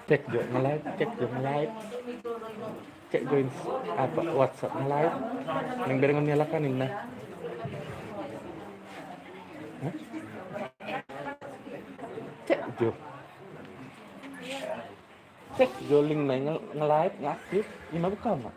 Cek juga nge-live, cek juga nge-live, cek join apa WhatsApp nge-live. Yang berengan nyalakan ini nah. Hah? Cek jo. Cek jo link nah nge-live ngaktif, ini buka mak.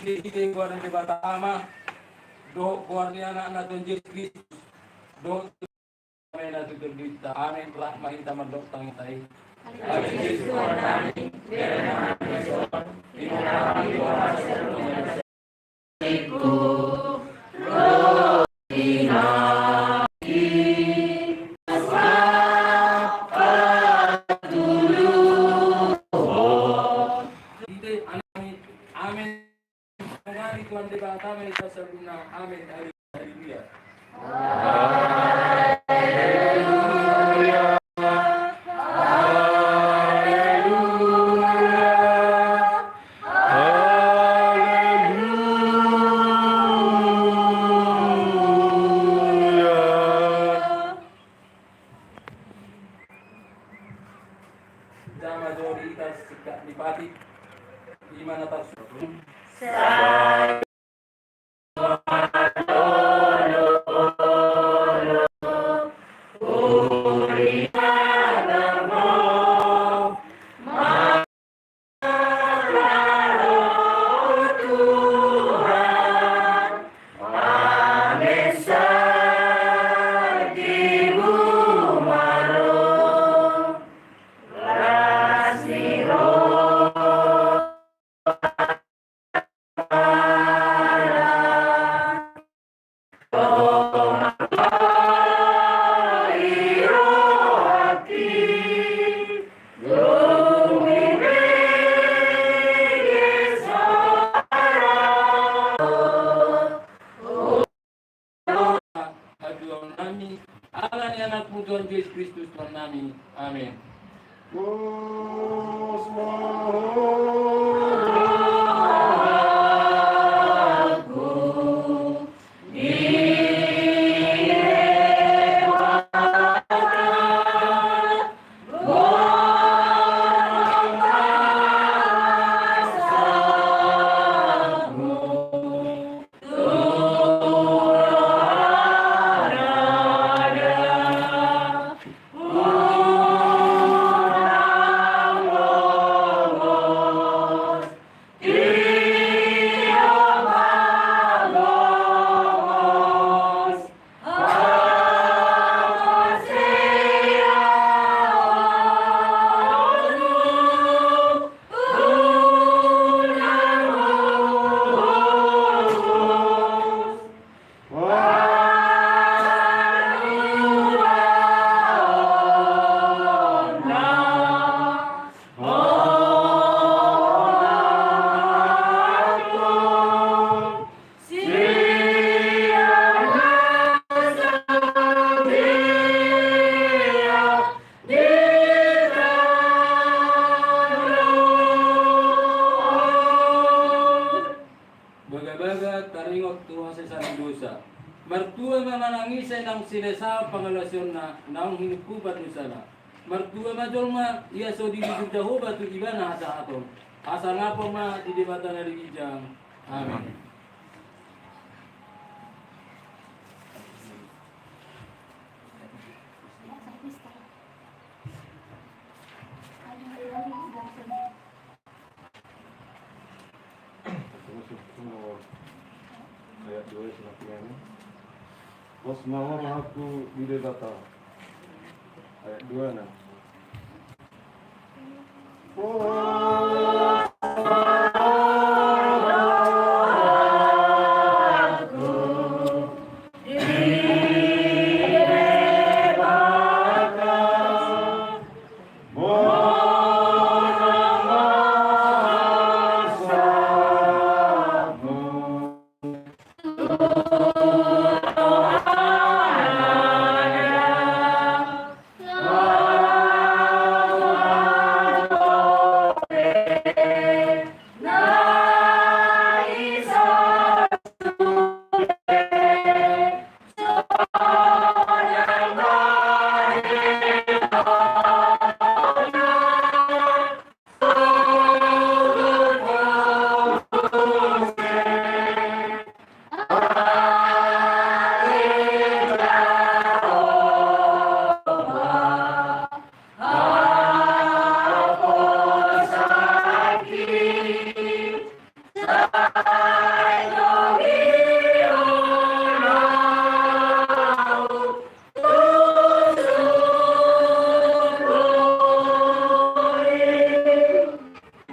Hindi ko rin diba tama do ko niya na Don Jesus Kristus do may natutulita amin telah mahita mandok tangitay amin Yesus Tuhan kami biar naman di mana kami berhasil iku rohina Tuhan di bawah kami sebelumnya. Amin. Haleluya. Haleluya. Jama jori tas sikap dipati di mana tasuk. Allah ni anak Tuhan Yesus Kristus Tuhan kami. Amin. Baga-baga taringok Tuhan sa dosa. Mertua manangisay ng sinasa pangalasyon na naong hinukupat mo sana. Mertua majolma iya so di Jehova tu iba na hata aton. Asa nga po ma di debata na ligijang. Amin. 2 semakin. Bos mama aku di bata. Ayat 2 nah.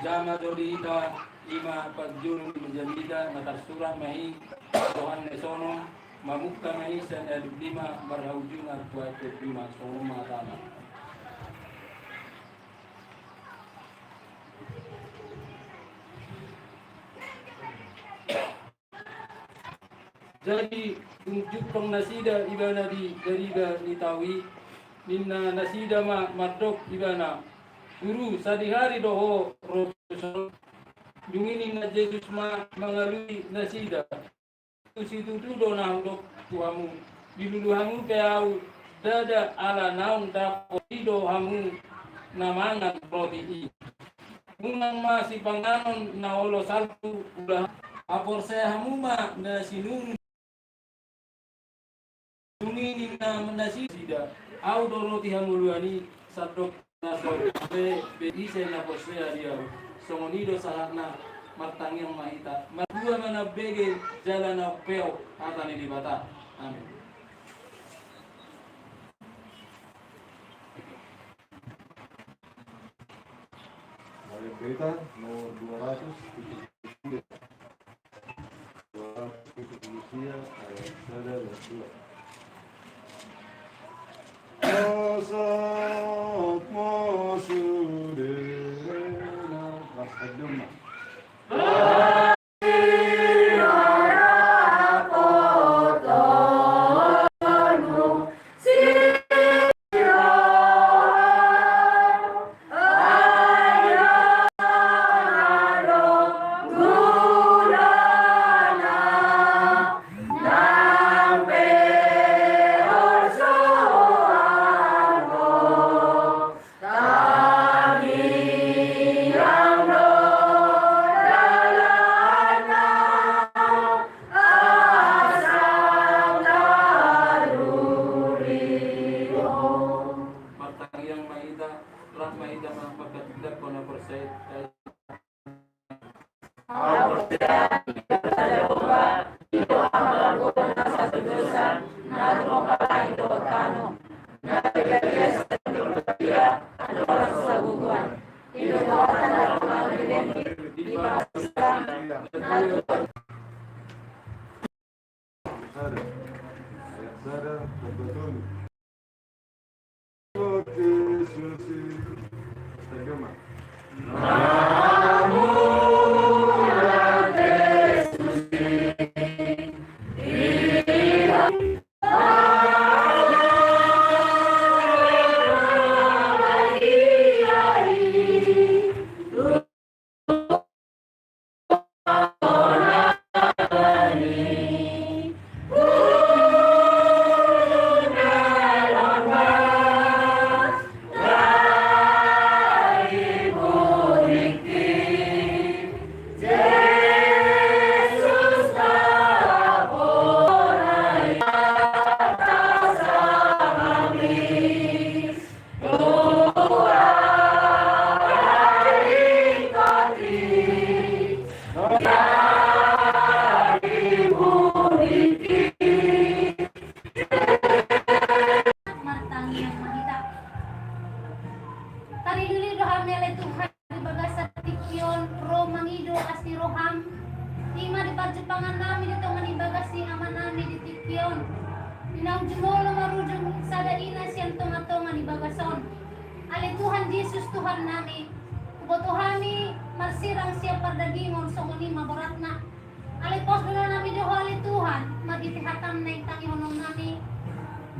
Jama Dolita, Ima Pagjun Menjalida, Natasura Mahi, Tuhan Nesono, Mamukta Mahi, Sana Lima, Marhaujun, Kuatu Lima, Sono Matana. Jadi tunjuk pang nasida ibana di dariga nitawi minna nasida madok ibana guru sadihari doho rosul jungini na Jesus mengalui nasida situ do na dok tuamu diluluhamu kau dada ala naung dapoido hamu namangan proti mungang masih panganon na olo saltu udah apor saya hamuma na sinung Tungini na nasida au doroti hamuluani sadok nasor be ise na posea dia somonido sahatna martangyang mahita madua mana bege jalan na peo atani di bata amin. Ayat berita nomor 273. 273 ayat 1 dan 2. Saat masuk dena Mas karilili roham nila Tuhan dibaga sa tikyon pro mangido as ni roham. Ima di pagjupangan namin dito manibaga si ama namin di tikyon. Inang jumolo marujong sada ina siyang tunga-tunga ni bagason. Ali Tuhan Jesus Tuhan nami. Kubotohami marsirang siya pardagingon so uni mabarat na. Ali pos na nami doho ali Tuhan magitihatam na itang ihonong nami.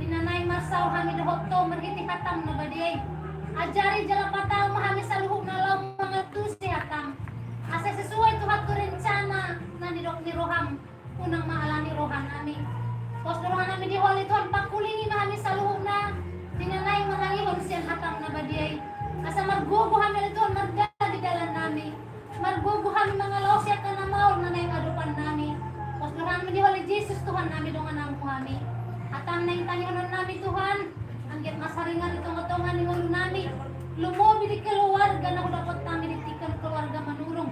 Dinanay masaw kami doho to magitihatam na badiyay. Ajari jala patao mahami sa luhog na law mga tusi hatam. Asa sesuai Tuhan kurencana na nidok ni Roham unang maalani Rohan nami. Pos dorongan namin di holi Tuhan pakulingi mahami sa luhog na dinanay mangalihon siyang hatam na badiyay. Asa marguguhan nila Tuhan margala di dalan nami. Marguguhan mga law siya ka na maul na naimadupan nami. Pos dorongan namin di holi Jesus Tuhan nami dongan ang kuhami. Hatam na yung tanyonon nami Tuhan. Anggit masaringan itong otongan ni ulo nami. Lumobi di keluarga na dapat nami ditikan keluarga manurong.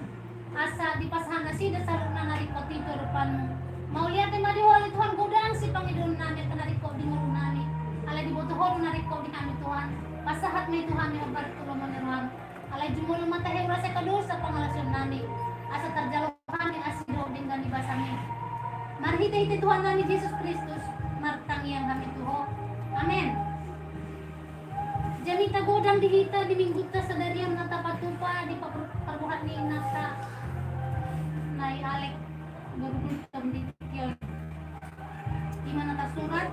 Asa di pasahan na sida sa luna narikot dito rupan mo. Mauliat ay madiwali Tuhan gudang si Panginoon namin kanariko di muro namin. Alay di botohon nariko di kami Tuhan. Pasahat may Tuhan may obartulo mo naruhan. Alay jumulong matahe ura sa kadul sa pangalasyon namin. Asa tarjalohan ni asido din gani basami. Marhita-hita Tuhan namin Jesus Kristus. Martangyang kami Tuho. Amen. Janita godang dihita di mingguta sa dariam na tapatupa di paruhat ni nasa nai alek gurugultam di tikyon. Di mana kasurat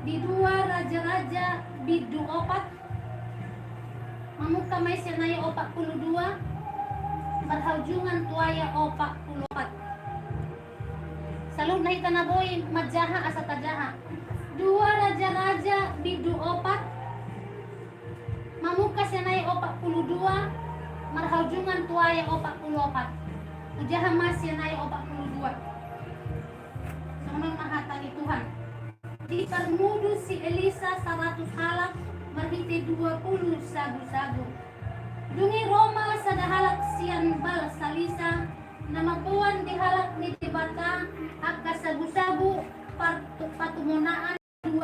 di 2 Raja-Raja bidu 4 mamuka may senaya 42 marhaujungan tuaya 44 salud na itanaboy madjaha asa tajaha 2 Raja-Raja bidu 4 mamuka senaya 42 marhaujungan tuaya 44 ujahan mas senaya 42 Sunod mahatali Tuhan di permudu si Elisa 100 halak marhiti 20 sagu-sagu dungi Roma sa dahalak siyan bal salisa na mapuan di halak ni tibata agka sagu-sagu patumunaan 20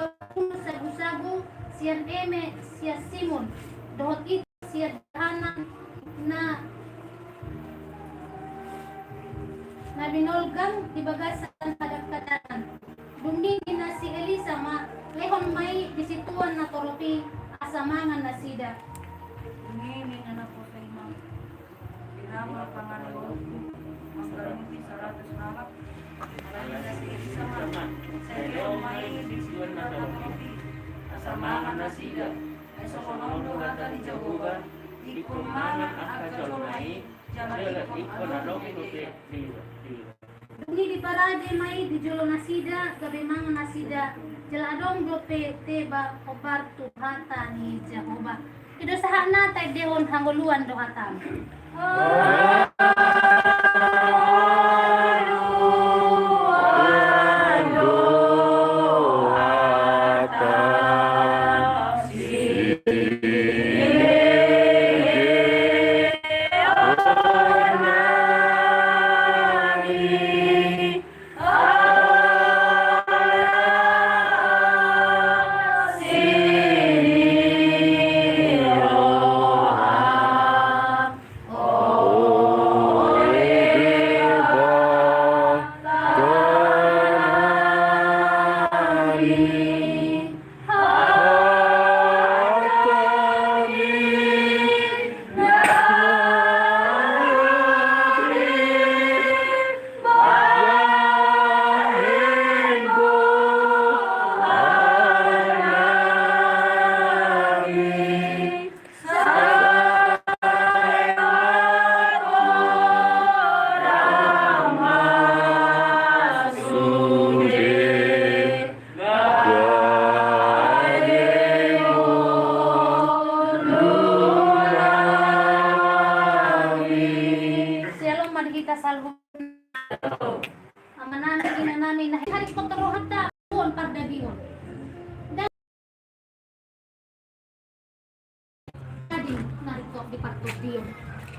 sagu-sagu siyan eme siya Simon dohot itu siya dahanan na binolgang di bagasan kadang-kadang Buming na si Elisa ma lehon may disituan na toropi asamangan na sida. Ngiming anak ko sa imam. Pinama pangalawa ang galuti sa ratos namak. Marami na si Elisa ma. Sa iyo may disituan na toropi asamangan na sida. Ay sa konondo hata ni Jehovah. Ikumangan ang kajalunay. Jalan ikon na loki Dungi di parade may di jolo nasida gabi mga nasida jaladong dope teba obar tuhata ni Jehovah. Ido sa na tay dehon hanguluan do hatam.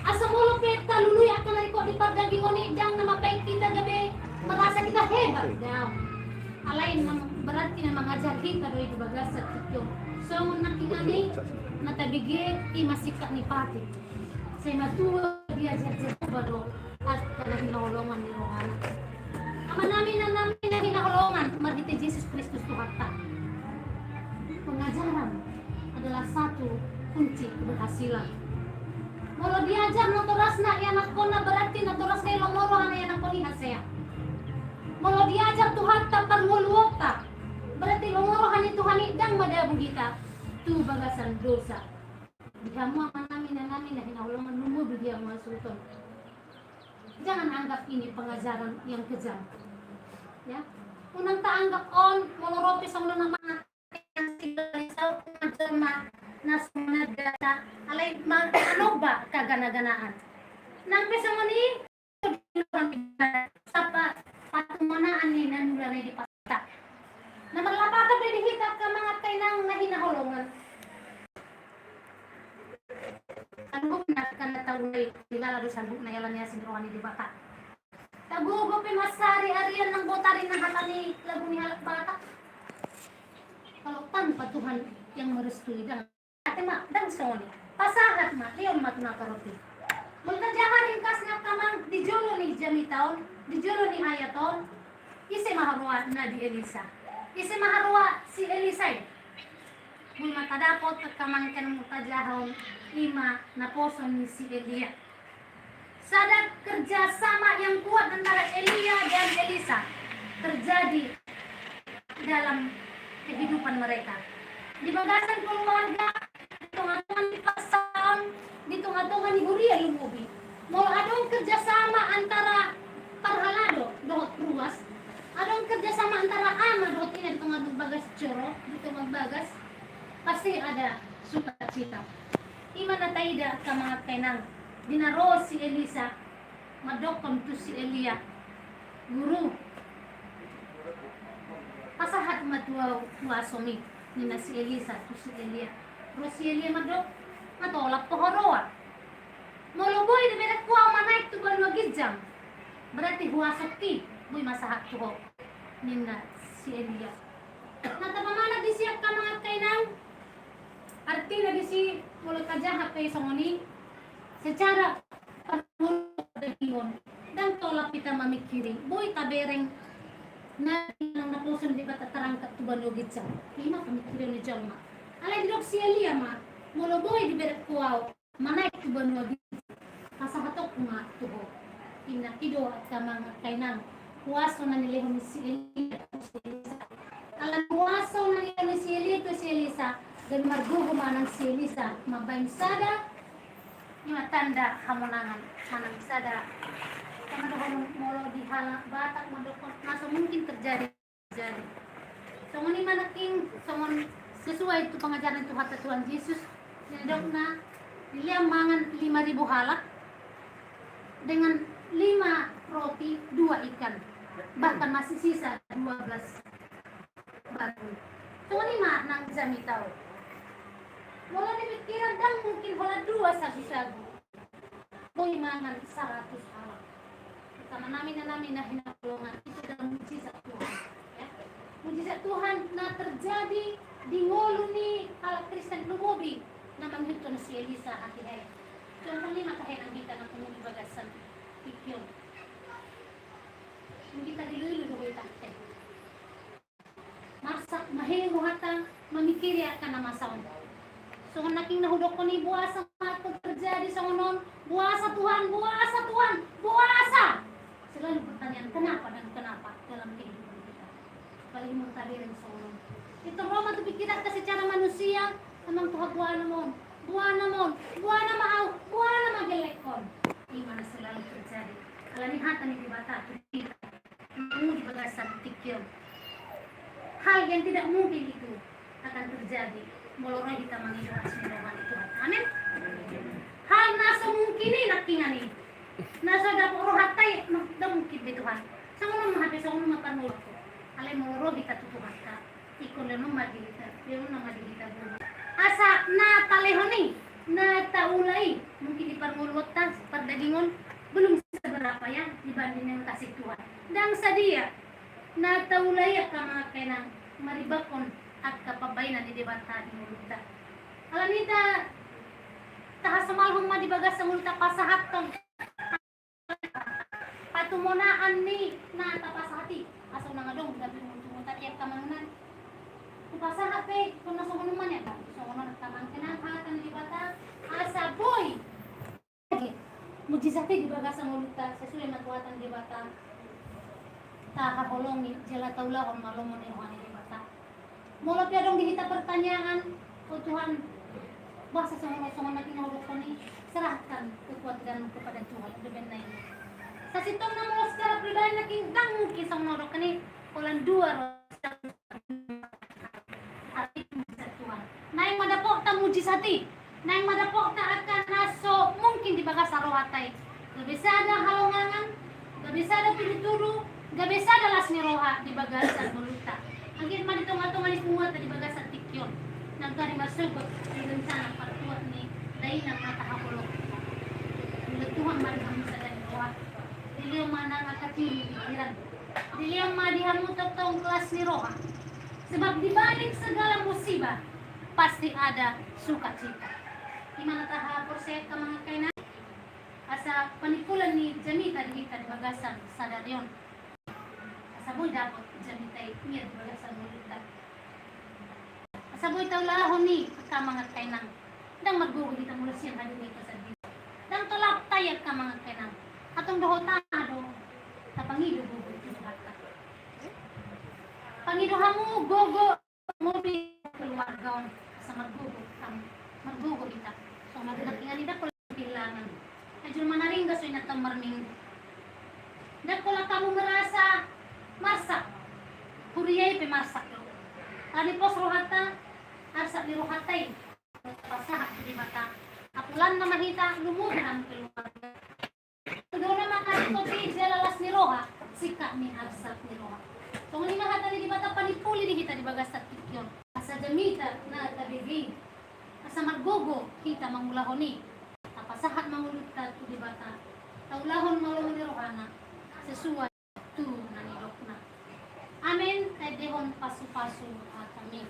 Asa mulo pet taluluy akan nariko di pagdagingon ni dang na mapaintinda gabi marasa kita hebat daw. Alain berarti na mga jahit kado di bagas sa tikyo. So nakingani natabigit imasika ni Pati. Sa matuwa dia sa bado at kada hinahulungan ni Rohana. Ama namin na hinahulungan, margiti Jesus Kristus Tuhan ta. Pengajaran adalah satu kunci keberhasilan. Kalau diajar notoras na anak ko na berarti notoras kay lomoro ang anak ko ni Hasea. Kalau diajar Tuhan ta parngulwok ta, berarti lomoro hani Tuhan idang madabong kita tu bagasan dosa. Kamu namin na hinahulungan lumubog yang mga sultan. Jangan anggap ini pengajaran yang kejam. Ya, unang taanggap on moloropi sa mga yang silaw na nasunod data alay ano ba kagana-ganaan. Nang pesa mo ni sa patumanaan ni nanulari di pasta. Na maglapakad rin hitap ka mga kainang na hinahulungan. Sanggup na kanataway nila lalo sanggup na yalan niya sinruan ni Bata. Tagugupin masari arian ng botarin ng hata ni lagu ni halak bata. Kalau tanpa Tuhan yang merestui dan ate mak dan soni pasahat mak liyon mat nakaroti. Multa jaharin kasnya kamang di jolo ni Jamitaon, di jolo ni Hayaton. Isi maharwa na di Elisa. Isi maharwa si Elisa. Mul matadapot at kamangkan mutajahon lima na poso ni si Elia. Sadar kerjasama yang kuat antara Elia dan Elisa terjadi dalam kehidupan mereka. Di bagasan keluarga, ditung-atungan di pasaon, ditung-atungan di Huria lumubi. Mau adong kerjasama antara parhalado dohot ruas, adong kerjasama antara ama dohot ini ditung-atung bagas coro, ditung bagas, pasti ada sukacita. Iman na taida ka mga kainang dinaro si Elisa madokon to si Elia guru pasahat matwa wasomi ni na si Elisa to si Elia pero si Elia madok matolak to horoa moloboy de berak kuwa manaik to ban magijam berarti huwasok ti boy masahat to ho ni na si Elia natabamana di siya ka mga kainang arti lagi si mulut kajahat kay songoni secara panulong dan tolak kita mamikiri boy tabereng na nang napuson di bata tarangkat tuban logit sa lima pamikirin ni Jalma alay dirok si Elia ma mulo boy di berak kuwaw manay tuban logit kasahatok nga tuho ina kido at kamang kainang huwaso na nilihon ni si Elia alam huwaso na nilihon ni si Elia to si Elisa dan margugumanang si Elisa mabayin sada yung tanda hamunangan manang sada kamadahon molo di halak batak madokon nasa mungkin terjadi so ngani manaking songon sesuai itu pengajaran Tuhan Tuhan Yesus nidok na niliang mangan 5,000 halak dengan 5 roti 2 ikan bahkan masih sisa 12 batu so ngani nang Jamitaon wala ni pikiran dan mungkin wala 2 sagu-sagu. Boy mangan 100 halak. Pertama namin na hinahulungan itu dalam mujizat Tuhan. Ya. Mujizat Tuhan na terjadi di ngolo ni halak Kristen lumubi na manghuto na si Elisa at Ihaya. So ang 5 kahin ang kita ng kumuli bagasan pikyon. Hindi kita dilulu ko itakte. Masak mahingo hatang mamikiri ka na masaon. So naking nahudok ko ni buwasa matag terjadi sa ngonon buwasa Tuhan buwasa selalu pertanyaan kenapa dan kenapa dalam kehidupan kita paling mengtabirin sa ngonon itu Roma tu pikiran ka secara manusia amang Tuhan buwana maaw buwana magelekon iman selalu terjadi alanihatan ni dibata kita di bagasan tikil hal yang tidak mungkin itu akan terjadi mulai kita mengikhlas firman Tuhan. Amin. Hal nasa mungkini nakingani. Nasa dapat roh hatay na mungkin be Tuhan. Sa mga mahati sa mga panulog ko. Alay mo ro kita tutuhan ka. Ikon na magilita. Pero na magilita mo. Asa na talehoni na taulay mungkin di panulog ta pardagingon belum seberapa ya dibanding yang kasih Tuhan. Dan sa dia na taulay ka mga kanang maribakon at kapabay na didebata ni Multa. Alam kita tahasamalhong madibagas sa multa pasahaton patumunaan ni na tapasahati aso na nga dong gabi mo tumunta tiyak kamangunan pasahat kung nasuhunan man yan so ano nagtamang kinahatan di bata asa boy mujizati dibagas sa multa sa sulit magkuhatan di bata takapulong ni jala taula kung malumon ni Juan di bata mula pia dong dihita pertanyaan o Tuhan basa sa mga natin nahulog ko ni serahkan kekuatan kepada Tuhan deben na ini sa sitong na mga secara pribadi na kingdang kisang nahulog ka ni ulan dua hati mujizat Tuhan na yung madapok ta mujizati na yung madapok ta akan naso mungkin dibagas sa rohatay gabisada halongangan gabisada pinituro gabisada las ni roha dibagas sa multa ang gitma dito nga itong alis muhat na dibagas sa tikyon nagkari masugot ang sana patuwat ni dahil ng matakakulong nagtuhang mariham sa daniwa dili yung manang akatili iran dili yung madihamutok tong kelas ni roha sebab dibalik segala musibah pasti ada sukacita di mana taha porset ka mga kainan asa panikulan ni Jamita dihita di bagasan sa daryon asa boy dapat Jamita inyad di bagasan mulita asa boy taulahon ni ka mga kainang dang maggugo dita mula siyang hadin dito sa dito dang tulak tayag ka mga kainang atong dohotado tapangido gugo dito bata pangido hamu gogo mobi keluarga sa maggugo kita so magdatingan nida ko bilangan ajul manaring gasoy na tamarning dako la kamu merasa masak kuriyay pe masak lo ani pos rohata arsa di rohatay pasahat di mata apulan na mahita lumudan keluarga tudo na makatuti jalalas ni roha sika ni arsa ni roha so ngani mahata di mata panipuli di kita di bagas sa tikyon asa Jamita na tabigi asa maggogo kita mangulahoni pasahat mangulutat di bata taulahon malumon ni rohana sesuai tu nanidok na amin kay dehon pasu-pasu at amin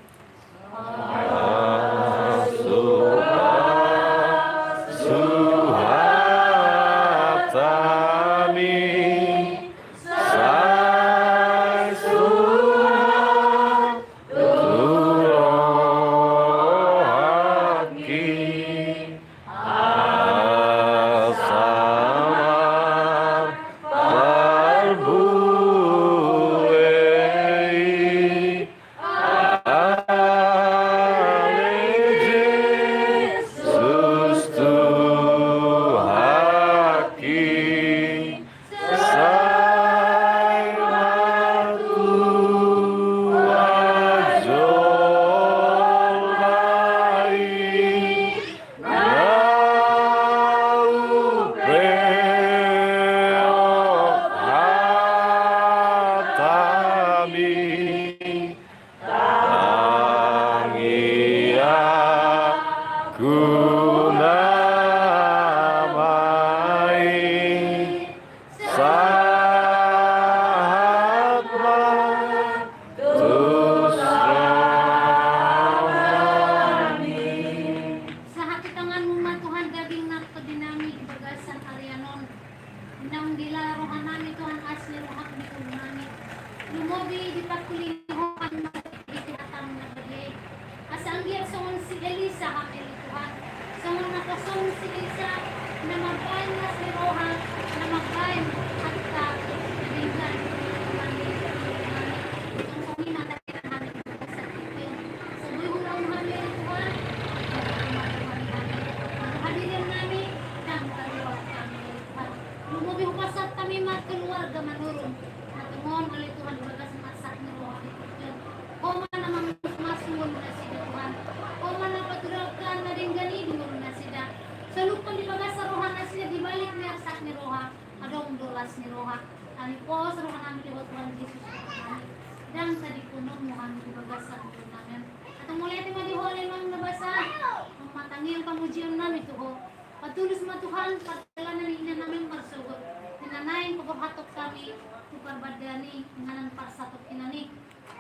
Patulos matuhan, pagdalanan ni namin marsugot. Tinanayin ko hatok kami, kuparbadani, nganan parsatok kinani.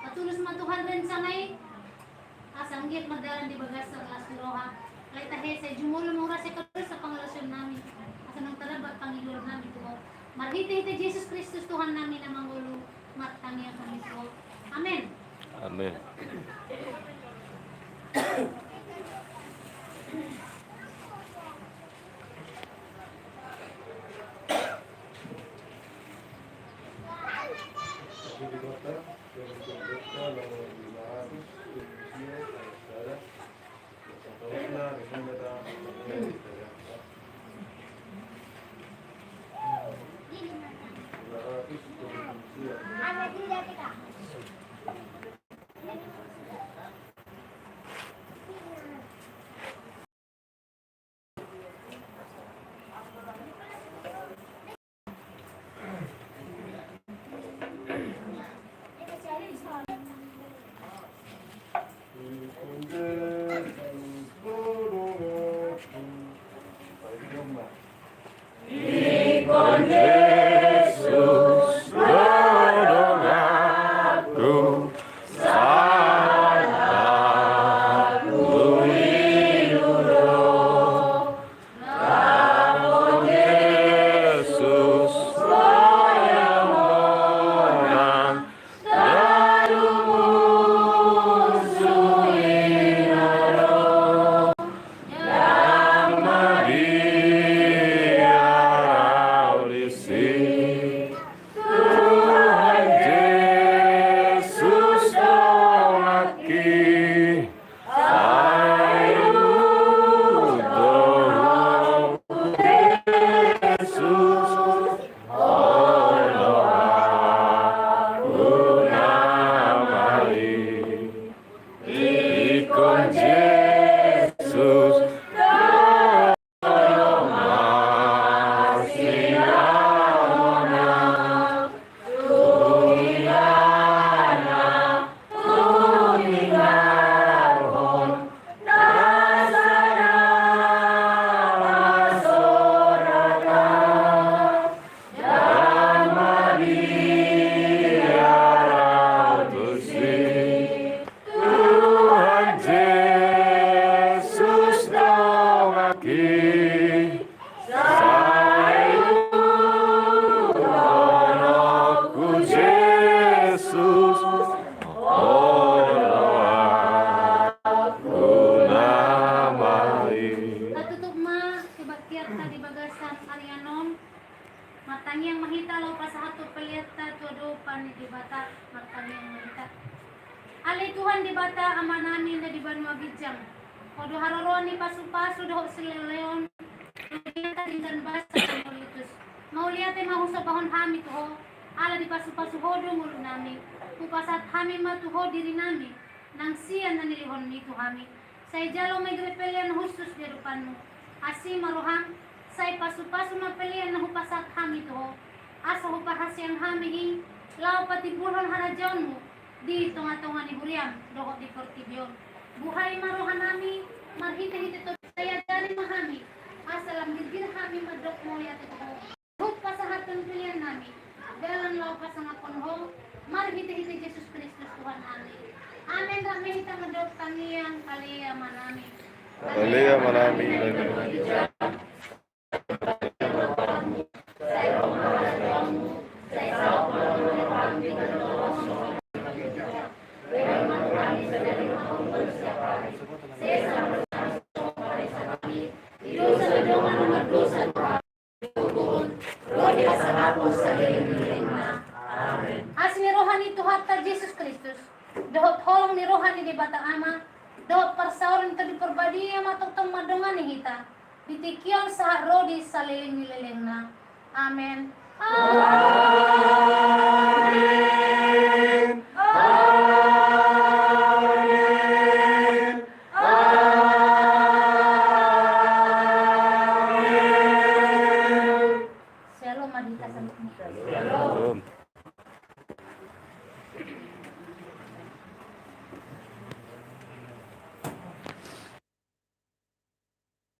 Patulos matuhan rin sa ngay, asanggit magdalan di bagas sa kelas ni Roha. sa jumulo mo ra sa kadto sa pangrelasyon namin. Asa nang talabat Panginoon namin tuo. Marhite-hite Jesus Kristus Tuhan namin na mangulo matangya kami tuo. Amen. Amin. Dibata, yang terbuka lawan Ilaharus, Indonesia, saya, Saudara, Remenda, Ilaharus, Indonesia. Yesus tolong aku, saat aku hidup. Namun Yesus tolong orang, lalu musuhin roh yang Maria lisi. Tuhan Yesus tolong aku, saya tolong Yesus tolong aku namai. Ikon Yesus tolong masih anak Tuhinana Tuhinahon Nasana Masorata dan Maria Rautusi. Tuhan Yesus tolong aku, saya tolong aku Yesus tolong aku namai. Katutup ma kibakyat ta di bagasan Arianon. Matangiyang mahita law pa sa hato palyata todo pan di bata matangiyang mahita. Ali Tuhan di bata ama namin na di banwa gidyang. Odo haroron ni pasu-pasu daw sila leon. Kita dindan basa politus. Mauliate mahusa bahon hami tuho. Ala di pasu-pasu hodo ngulo nami. Upasat hami matuho diri nami. Nang siya na nilihon ni hami. Say jalo may grepelian hustus di rupanmu. Asi maruham. Say pasu-pasu mapelian na hupasat hami tuho. Asa hupahasiyang hami hi. Lao pati burhon harajon mo. Di tunga-tunga ni Buriam, doho di Portibyon. Buhay maruhan nami, marhita-hita to saya dari mahami. Asalam gilgil hami madok mo yate ko. Hug pa sa hatong pilihan nami. Dalan law pa sa nga punho, marhita-hita Jesus Kristus Tuhan amin. Amen rami hita madok taniyang kaliya manami. Kaliya manami. As ni rohani Tuhan ta Jesus Kristus, dohot holong ni rohani di bata ama, dohot parsaurin ta di perbadiya matutong madungan ni hita, ditikyon sa rodi sa liling na. Amen. Amin. Amin. Amin. Shalom madita sa Shalom.